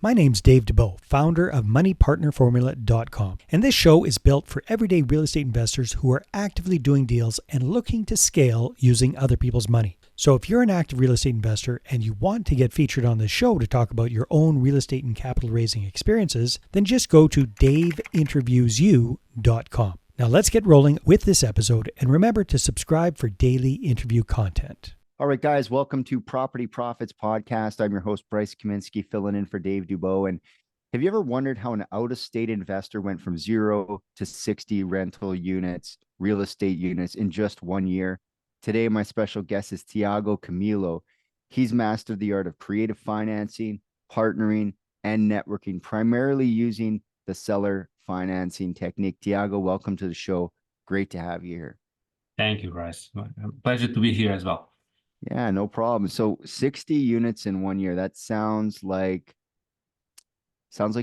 My name's Dave Dubeau, founder of MoneyPartnerFormula.com, and this show is built for everyday real estate investors who are actively doing deals and looking to scale using other people's money. So if you're an active real estate investor and you want to get featured on this show to talk about your own real estate and capital raising experiences, then just go to daveinterviewsyou.com. Now let's get rolling with this episode, and remember to subscribe for daily interview content. All right, guys, welcome to Property Profits Podcast. I'm your host, Bryce Kaminski, filling in for Dave Dubeau. And have you ever wondered how an out-of-state investor went from 0 to 60 rental units, real estate units in just 1 year? Today, my special guest is Tiago Camilo. He's mastered the art of creative financing, partnering, and networking, primarily using the seller financing technique. Tiago, welcome to the show. Great to have you here. Thank you, Bryce. Pleasure to be here as well. Yeah, no problem. So 60 units in 1 year. That sounds like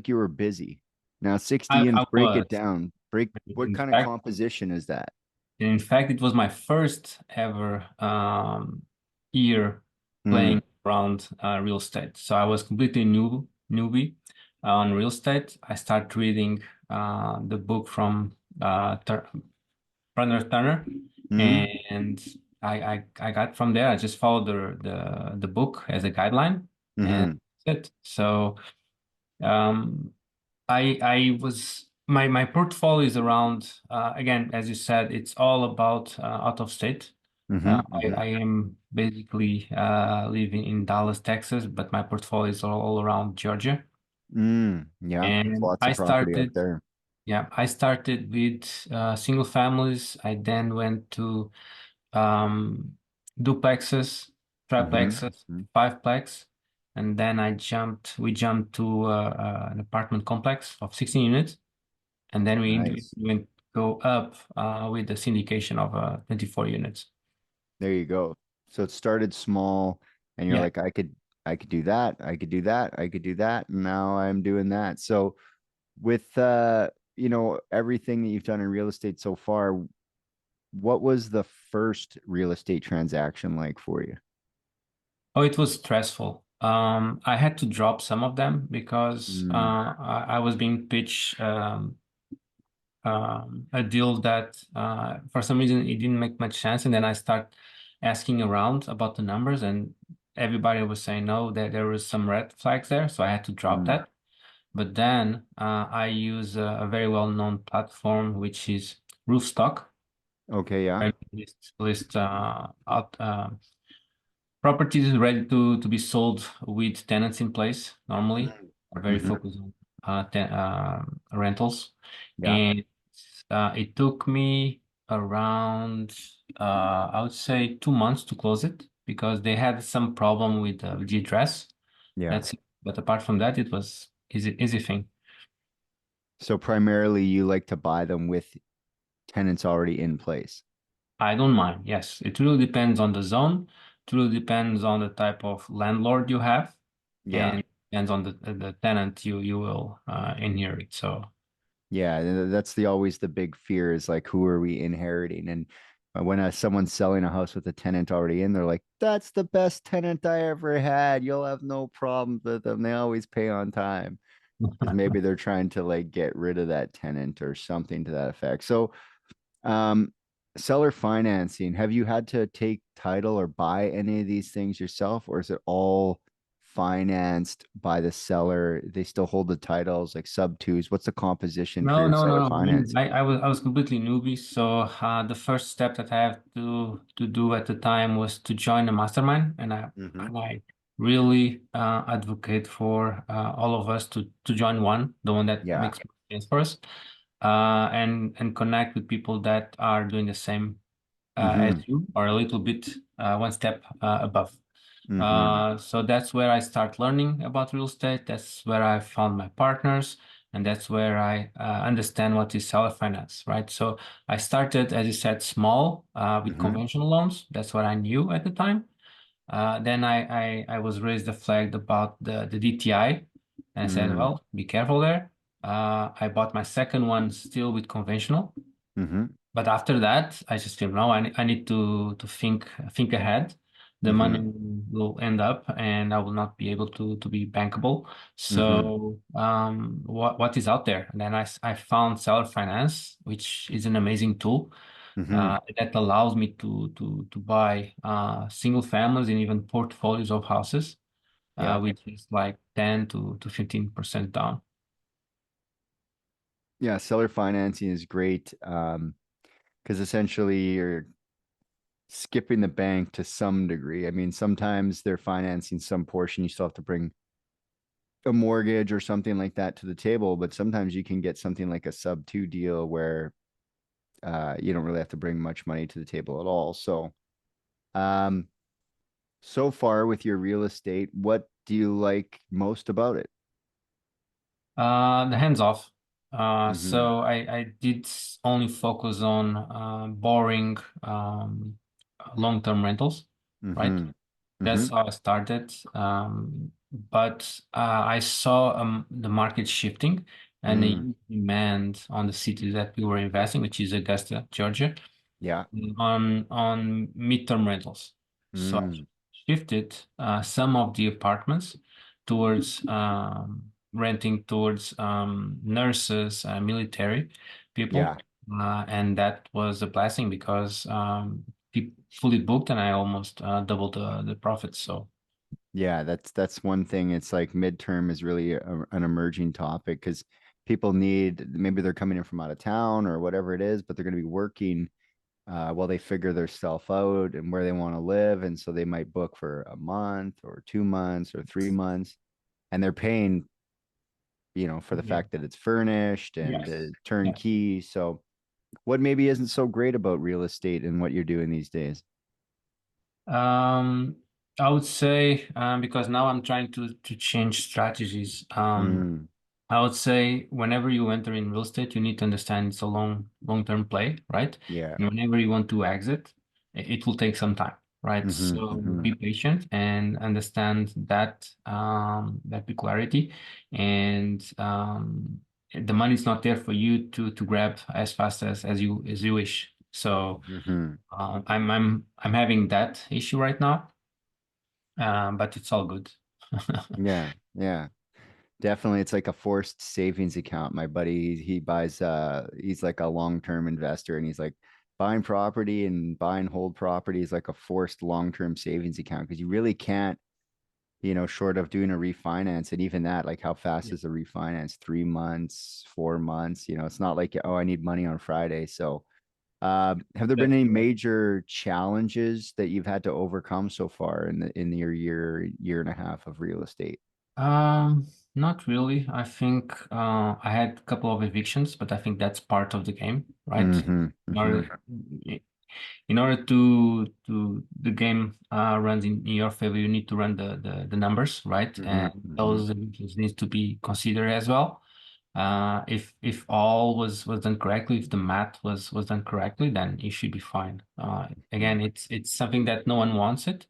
you were busy. Now 60 units, break it down. What kind of composition is that? In fact, it was my first ever year playing around real estate. So I was completely newbie on real estate. I started reading the book from Turner, and I got from there. I just followed the book as a guideline, and that's it. So I was my portfolio is around again, as you said, it's all about out of state. I am basically living in Dallas, Texas, but my portfolio is all around Georgia. Yeah, and lots of property up there. Yeah, I started with single families. I then went to duplexes, triplexes, fiveplex, and then we jumped to an apartment complex of 16 units, and then we went go up with the syndication of 24 units. There you go. So it started small, and you're like, I could do that, I could do that, I could do that, and now I'm doing that. So with everything that you've done in real estate so far, what was the first real estate transaction like for you? Oh, it was stressful. I had to drop some of them because I was being pitched a deal that for some reason it didn't make much sense, and then I start asking around about the numbers, and everybody was saying no, that there was some red flags there, so I had to drop that. But then I use a very well-known platform, which is Roofstock. Okay, yeah. List out properties ready to be sold with tenants in place. Normally, are very focused on rentals, and it took me around I would say 2 months to close it because they had some problem with the address. That's it. But apart from that, it was easy thing. So primarily you like to buy them with tenants already in place? I don't mind. Yes, it really depends on the zone. It really depends on the type of landlord you have. And depends on the tenant you will inherit. So yeah, that's always the big fear is like, who are we inheriting? And when someone's selling a house with a tenant already in, they're like, that's the best tenant I ever had. You'll have no problems with them. They always pay on time. Because maybe they're trying to like get rid of that tenant or something to that effect. So seller financing, have you had to take title or buy any of these things yourself, or is it all financed by the seller? They still hold the titles, like sub twos. What's the composition for your seller financing? I was completely newbie. So the first step that I have to do at the time was to join a mastermind, and I really advocate for all of us to join the one that makes sense for us, and connect with people that are doing the same as you, or a little bit one step above. So that's where I start learning about real estate. That's where I found my partners, and that's where I understand what is seller finance, right? So I started, as you said, small with conventional loans. That's what I knew at the time. Then I was raised the flag about the DTI, and I said, well, be careful there. I bought my second one still with conventional. But after that, I just feel no, I need to think ahead. the money will end up and I will not be able to be bankable. Mm-hmm. So what is out there? And then I found seller finance, which is an amazing tool Mm-hmm. that allows me to buy single families and even portfolios of houses, Yeah. which is like 10 to 15% down. Yeah. Seller financing is great. Because essentially you're skipping the bank to some degree. I mean, sometimes they're financing some portion. You still have to bring a mortgage or something like that to the table, but sometimes you can get something like a sub two deal where you don't really have to bring much money to the table at all. So, um, so far with your real estate, what do you like most about it? The hands off. Mm-hmm. So I did only focus on boring long-term rentals, right? Mm-hmm. Mm-hmm. That's how I started. But I saw the market shifting and a Mm. huge demand on the city that we were investing, which is Augusta, Georgia, Yeah. on midterm rentals. So I Mm. shifted some of the apartments towards renting towards nurses, military people, Yeah. and that was a blessing because fully booked, and I almost doubled the profits. So Yeah, that's one thing. It's like midterm is really an emerging topic because people need, maybe they're coming in from out of town or whatever it is, but they're going to be working while they figure their stuff out and where they want to live, and so they might book for a month or 2 months or 3 months, and they're paying, for the yeah, fact that it's furnished and yes, yeah. turnkey. So, what maybe isn't so great about real estate and what you're doing these days? Um, I would say because now I'm trying to change strategies. Mm, I would say whenever you enter in real estate, you need to understand it's a long-term play, right? yeah. And whenever you want to exit, it will take some time, right? Mm-hmm, So mm-hmm. be patient and understand that peculiarity, and the money's not there for you to grab as fast as you wish. So Mm-hmm. I'm having that issue right now, but it's all good. Yeah, yeah. Definitely, it's like a forced savings account. My buddy, he buys he's like a long-term investor and he's like buying property and buying hold property is like a forced long-term savings account because you really can't, short of doing a refinance and even that, like how fast Yeah. is a refinance? 3 months, 4 months, it's not like, oh, I need money on Friday. So have there been That's any correct. major challenges that you've had to overcome so far in your year and a half of real estate? Not really. I think I had a couple of evictions, but I think that's part of the game, right? Mm-hmm. In Mm-hmm. order, in order to the game runs in your favor, you need to run the numbers, right? Mm-hmm. And Mm-hmm. those evictions need to be considered as well. If all was done correctly, if the math was done correctly, then you should be fine. Again, it's something that no one wants it.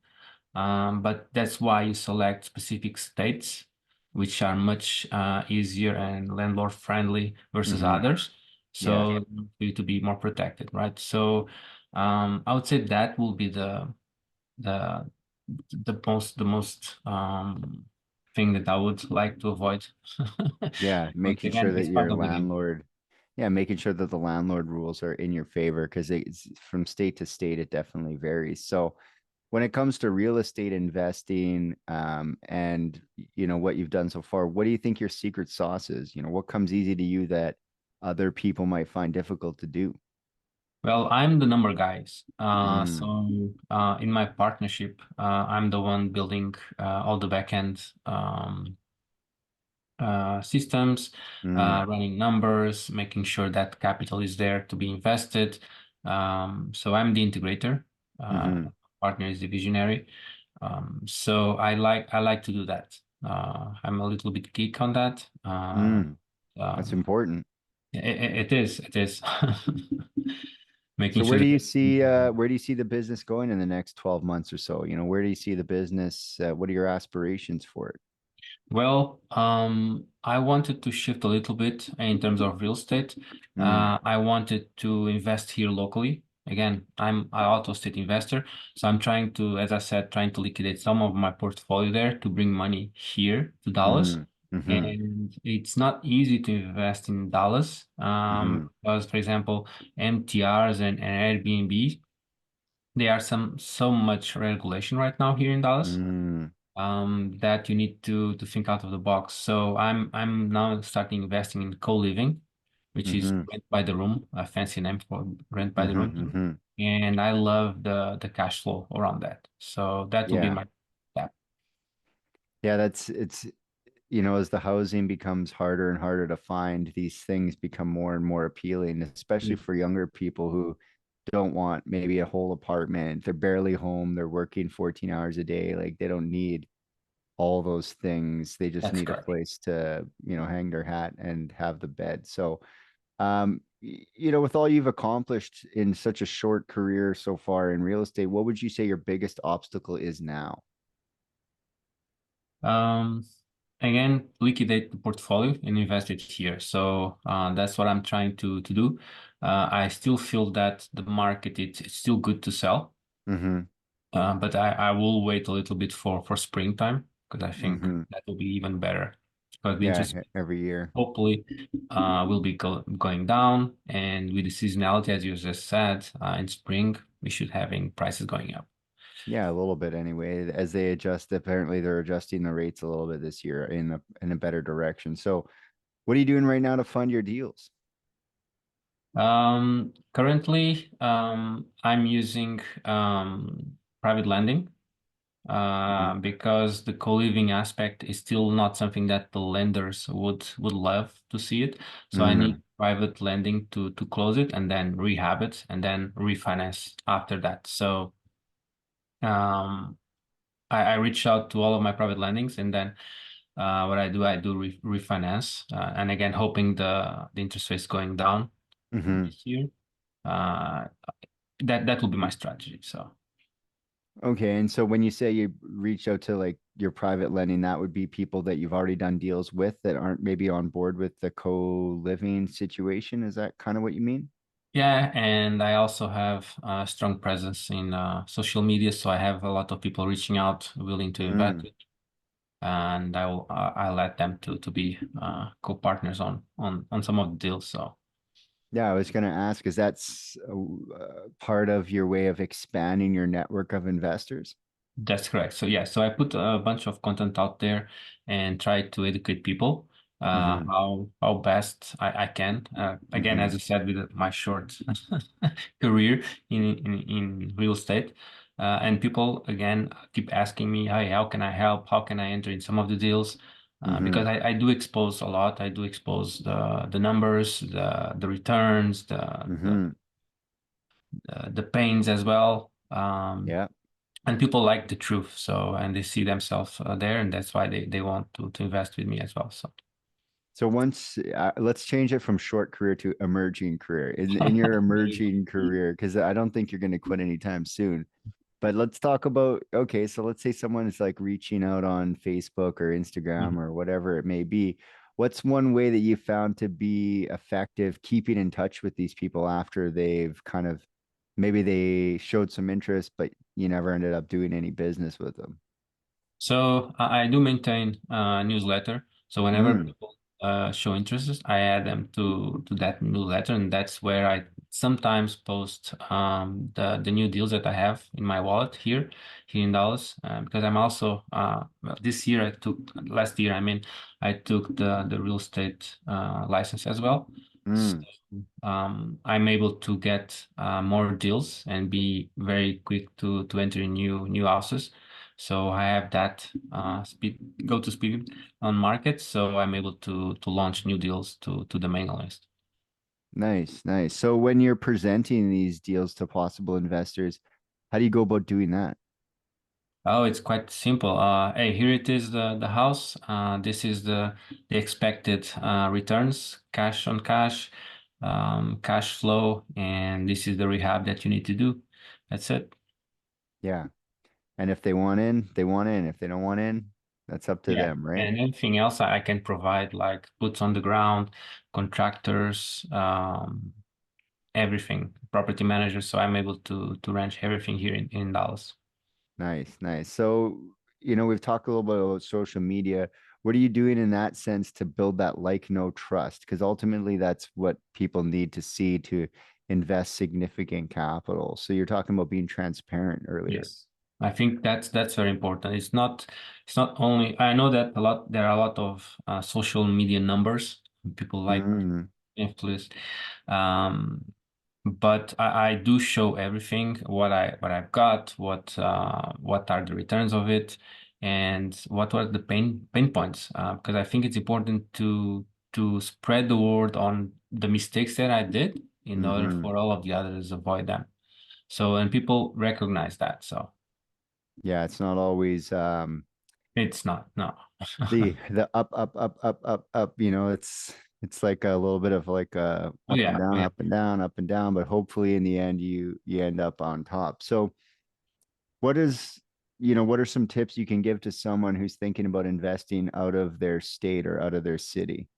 But that's why you select specific states, which are much easier and landlord friendly versus Mm-hmm. others. Yeah. So for you to be more protected, right? So I would say that will be the the most thing that I would like to avoid. Yeah. But Making sure again, that it's part your of the game. landlord, yeah, making sure that the landlord rules are in your favor because it's from state to state, it definitely varies. So when it comes to real estate investing, and what you've done so far, what do you think your secret sauce is? What comes easy to you that other people might find difficult to do? Well, I'm the number guys. Mm, So in my partnership, I'm the one building all the backend systems, mm, running numbers, making sure that capital is there to be invested. So I'm the integrator. mm-hmm, Partner is the visionary. So I like to do that. I'm a little bit geek on that. mm. That's Um, important. it is making So sure that. where do you see the business going in the next 12 months or so? Where do you see the business? What are your aspirations for it? Well, I wanted to shift a little bit in terms of real estate. Mm, I wanted to invest here locally. again, I'm an auto state investor, so I'm trying to, as I said, trying to liquidate some of my portfolio there to bring money here to Dallas. Mm-hmm. Mm-hmm. And it's not easy to invest in Dallas, Mm-hmm. because, for example, MTRs and Airbnb, there are so much regulation right now here in Dallas, Mm-hmm. that you need to think out of the box. So I'm now starting investing in co-living, which is Mm-hmm. rent by the room, a fancy name for rent by the room. Mm-hmm. And I love the cash flow around that. So that will be Yeah. my step. Yeah, it's as the housing becomes harder and harder to find, these things become more and more appealing, especially for younger people who don't want maybe a whole apartment. They're barely home, they're working 14 hours a day. Like they don't need all those things. They just That's need a correct. place to, hang their hat and have the bed. So, with all you've accomplished in such a short career so far in real estate, what would you say your biggest obstacle is now? Um, Again, liquidate the portfolio and invest it here. So that's what I'm trying to do. I still feel that the market it's still good to sell. Mm-hmm. But I will wait a little bit for springtime because I think Mm-hmm. that will be even better. Because the Yeah, interest every year. hopefully will be going down, and with the seasonality, as you just said, in spring we should having prices going up. Yeah, a little bit anyway. As they adjust, apparently they're adjusting the rates a little bit this year in a better direction. So, what are you doing right now to fund your deals? Currently, I'm using private lending Mhm. because the co-living aspect is still not something that the lenders would love to see it. So I need Mm, private lending to close it and then rehab it and then refinance after that. So um, I reach out to all of my private lendings and then what I do refinance and again hoping the interest rates going down mhm. this year. Uh, that will be my strategy. So. Okay, and so when you say you reach out to like your private lending, that would be people that you've already done deals with that aren't maybe on board with the co-living situation. Is that kind of what you mean? Yeah, and I also have a strong presence in social media, so I have a lot of people reaching out, willing to invest, Mm. and I let them to be co-partners on some of the deals. So. Yeah, I was going to ask, is that part of your way of expanding your network of investors? That's correct. So yeah, so I put a bunch of content out there and try to educate people Mm-hmm. how best I can. Again, Mm-hmm. as I said, with my short career in real estate, and people again keep asking me, "Hey, how can I help? How can I enter in some of the deals?" Mm-hmm. Because I do expose a lot. I do expose the numbers, the returns, Mm-hmm. the pains as well. Yeah. And people like the truth, so and they see themselves there, and that's why they want to invest with me as well. So So once let's change it from short career to emerging career. In your there you emerging career, because I don't think you're going to quit anytime soon. But let's talk about, okay, so let's say someone is like reaching out on Facebook or go. Instagram or whatever it may be. What's one way that you found to be effective keeping in touch with these people after they've kind of maybe they showed some interest, but you never ended up doing any business with them? So I do maintain a newsletter. So whenever Mm, people show interest, I add them to that newsletter, and that's where I sometimes post the new deals that I have in my wallet here in Dallas. Because I'm also well, this year I took last year I mean I took the real estate license as well. So mm. I'm able to get more deals and be very quick to enter new houses. So I have that go to speed on market, so I'm able to launch new deals to the mailing list. Nice, nice. So when you're presenting these deals to possible investors, how do you go about doing that? Oh, it's quite simple. Hey, here it is the house. This is the expected returns, cash on cash, cash flow, and this is the rehab that you need to do. That's it. Yeah. And if they want in, they want in. If they don't want in, that's up to Yeah, them, right? and anything else I can provide, like boots on the ground, contractors, everything, property manager. So I'm able to range everything here in Dallas. Nice, nice. So, we've talked a little bit about social media. What are you doing in that sense to build that like, no trust? Because ultimately that's what people need to see to invest significant capital. So you're talking about being transparent earlier. Yes. I think that's very important. It's not only, I know that there are a lot of social media numbers. People like Mm, influence. Um, but I do show everything what I've got, what are the returns of it, and what were the pain points. Because I think it's important to spread the word on the mistakes that I did in order mm-hmm. for all of the others avoid them. So and people recognize that. So Yeah, it's not always it's not, no. the up. It's like a little bit of like Oh yeah, oh yeah. up and down, up and down, but hopefully in the end you end up on top. So what is, what are some tips you can give to someone who's thinking about investing out of their state or out of their city?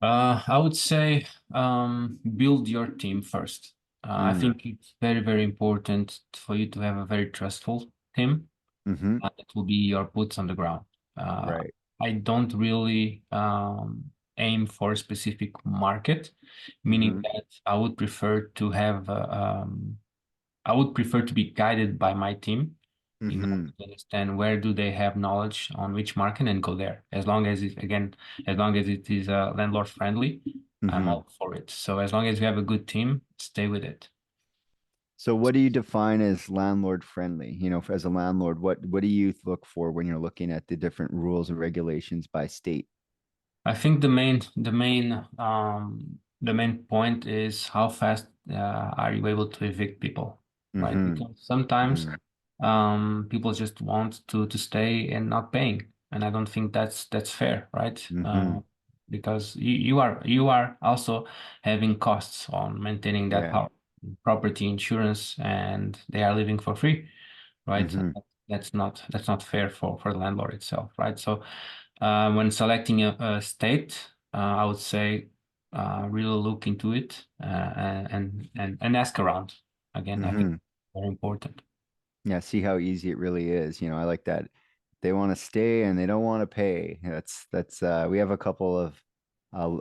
I would say build your team first. I Mm, think it's very, very important for you to have a very trustful team. mm-hmm. It will be your boots on the ground. Uh, Right. I don't really aim for a specific market, meaning Mm-hmm. that I would prefer to be guided by my team in order Mm-hmm. to understand where do they have knowledge on which market and go there. As long as it is landlord friendly, I'm Mm-hmm. all for it. So as long as you have a good team, stay with it. So what do you define as landlord friendly? As a landlord, what do you look for when you're looking at the different rules and regulations by state? I think the main point is how fast are you able to evict people, right? Mm-hmm. Because sometimes Mm-hmm. people just want to stay and not paying, and I don't think that's fair, right? Mm-hmm. Because you are also having costs on maintaining that Yeah. house, property insurance, and they are living for free, right? Mm-hmm. That's not fair for the landlord itself, right? So when selecting a state, I would say really look into it and ask around. Again, I think Mm-hmm. very important. Yeah, see how easy it really is. I like that they want to stay and they don't want to pay. That's we have a couple of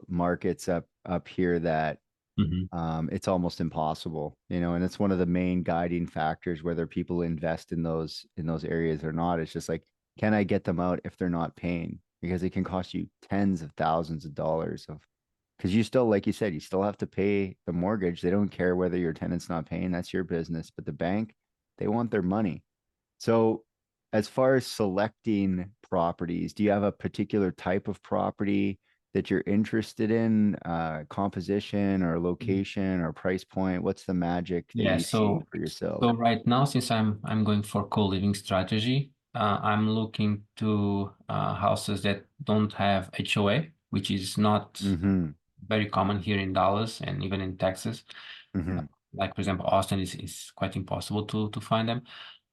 markets up here that Hmm. it's almost impossible, and it's one of the main guiding factors whether people invest in those areas or not. It's just like, can I get them out if they're not paying? Because it can cost you tens of thousands of dollars of because you still, like you said, you still have to pay the mortgage. They don't care whether your tenant's not paying, that's your business. But the bank, they want their money. So, as far as selecting properties, do you have a particular type of property that you're interested in, composition or location or price point? What's the magic that Yeah. you see So for yourself? so right now, since I'm going for co-living strategy, I'm looking to houses that don't have HOA, which is not Mm-hmm. very common here in Dallas and even in Texas. Mm-hmm. Like for example, Austin is quite impossible to find them.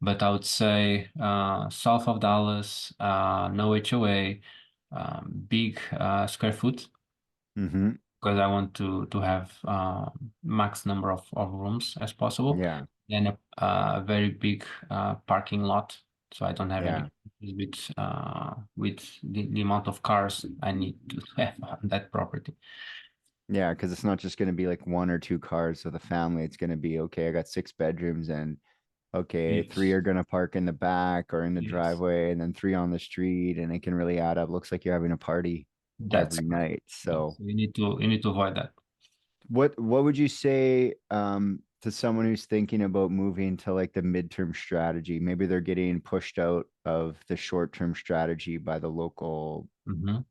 But I would say south of Dallas, no HOA, big square foot Mm-hmm. because I want to have max number of rooms as possible. Yeah. Then a very big parking lot, so I don't have Yeah. any with the amount of cars I need to have on that property. Yeah. Because it's not just going to be like one or two cars with a family. It's going to be, okay, I got 6 bedrooms and okay, three Yes, are going to park in the back or in the yes, driveway and then three on the street. And it can really add up. Looks like you're having a party that's every correct. night. Yes, So, you need to avoid that. what would you say to someone who's thinking about moving to like the midterm strategy? Maybe they're getting pushed out of the short-term strategy by the local Mhm.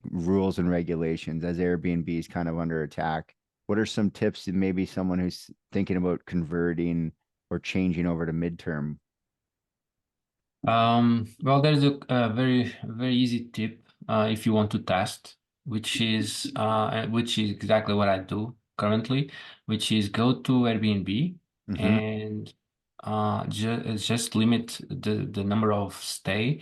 rules and regulations as Airbnb is kind of under attack. What are some tips that maybe someone who's thinking about converting or changing over to midterm? Well, there's a very, very easy tip if you want to test, which is exactly what I do currently, which is go to Airbnb Mm-hmm. and just limit the number of the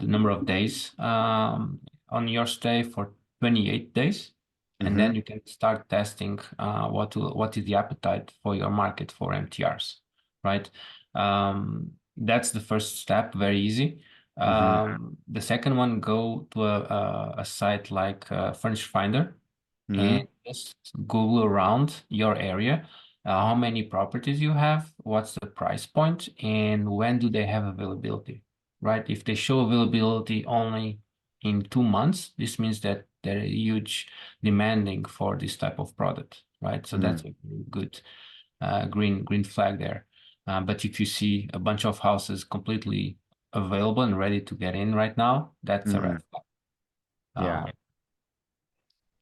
number of days on your stay for 28 days. and then you can start testing what is the appetite for your market for MTRs, right? That's the first step, very easy. The second one, go to a site like Furnish Finder and just Google around your area, how many properties you have, what's the price point, and when do they have availability, right? If they show availability only in 2 months, this means that they're huge demanding for this type of product, right? So that's a good green flag there. But if you see a bunch of houses completely available and ready to get in right now, that's a red flag. Yeah.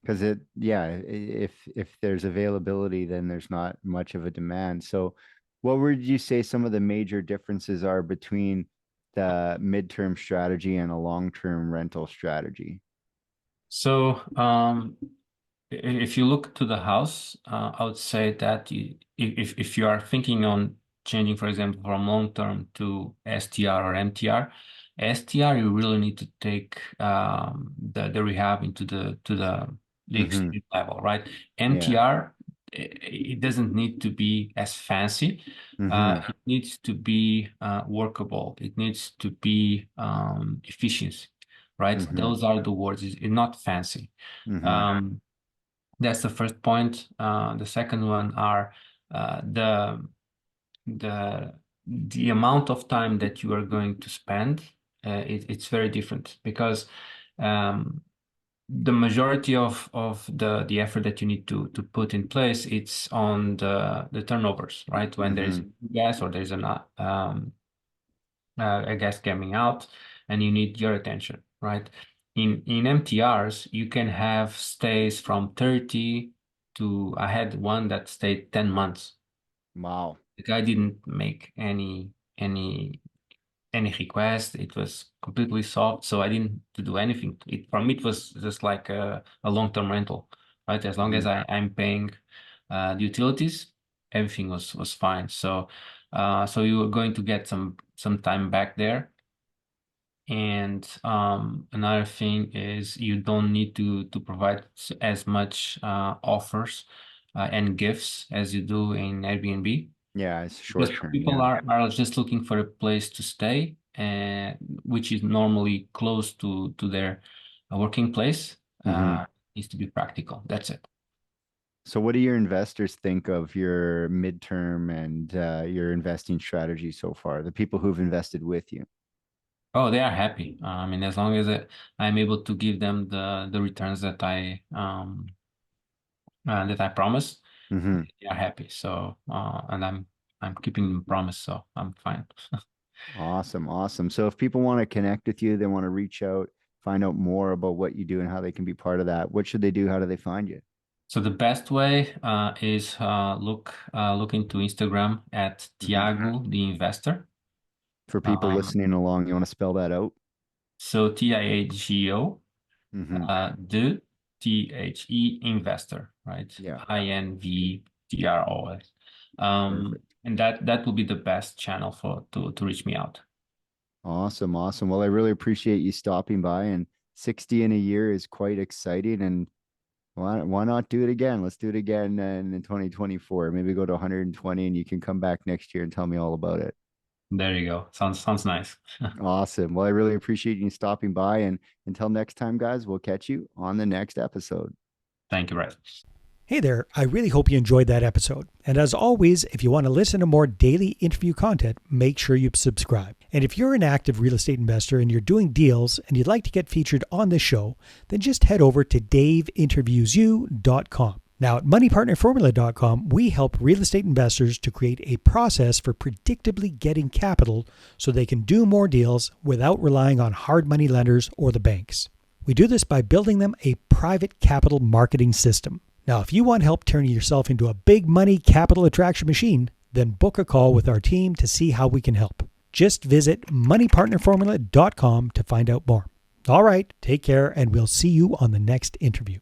Because if there's availability, then there's not much of a demand. So what would you say some of the major differences are between the midterm strategy and a long-term rental strategy? So if you look to the house, I would say that if you are thinking on changing, for example, from long-term to STR or MTR, STR, you really need to take the rehab into the extreme level, right? MTR, it doesn't need to be as fancy. It needs to be workable. It needs to be efficiency, right? Those are the words. It's not fancy. That's the first point. The second one are the amount of time that you are going to spend. It's very different because the majority of the effort that you need to put in place, it's on the turnovers, right? When there's gas or there's a gas coming out, and you need your attention, right? In MTRs, you can have stays from 30 to, I had one that stayed 10 months. Wow. The guy didn't make any request. It was completely soft, so I didn't to do anything. For me, it was just like a long-term rental, right? As long as I'm paying the utilities, everything was fine. So you were going to get some time back there. And another thing is you don't need to provide as much offers and gifts as you do in Airbnb. Yeah, it's Because short term. people are just looking for a place to stay, which is normally close to their working place. Needs to be practical. That's it. So what do your investors think of your midterm and your investing strategy so far? The people who've invested with you? Oh, they are happy. I mean, as long as I'm able to give them the returns that I promise, they are happy. So and I'm keeping the promise, so I'm fine. Awesome. Awesome. So if people want to connect with you, they want to reach out, find out more about what you do and how they can be part of that, what should they do? How do they find you? So the best way is look into Instagram at Tiago the Investor. For people listening along, you want to spell that out? So Tiago, the The Investor, right? Yeah. INVTROS. And that will be the best channel to reach me out. Awesome. Awesome. Well, I really appreciate you stopping by, and 60 in a year is quite exciting. And why not do it again? Let's do it again in 2024. Maybe go to 120 and you can come back next year and tell me all about it. There you go. Sounds nice. Awesome. Well, I really appreciate you stopping by. And until next time, guys, we'll catch you on the next episode. Thank you, Bryce. Hey there, I really hope you enjoyed that episode. And as always, if you want to listen to more daily interview content, make sure you subscribe. And if you're an active real estate investor and you're doing deals and you'd like to get featured on this show, then just head over to daveinterviewyou.com. Now at moneypartnerformula.com, we help real estate investors to create a process for predictably getting capital so they can do more deals without relying on hard money lenders or the banks. We do this by building them a private capital marketing system. Now, if you want help turning yourself into a big money capital attraction machine, then book a call with our team to see how we can help. Just visit moneypartnerformula.com to find out more. All right, take care, and we'll see you on the next interview.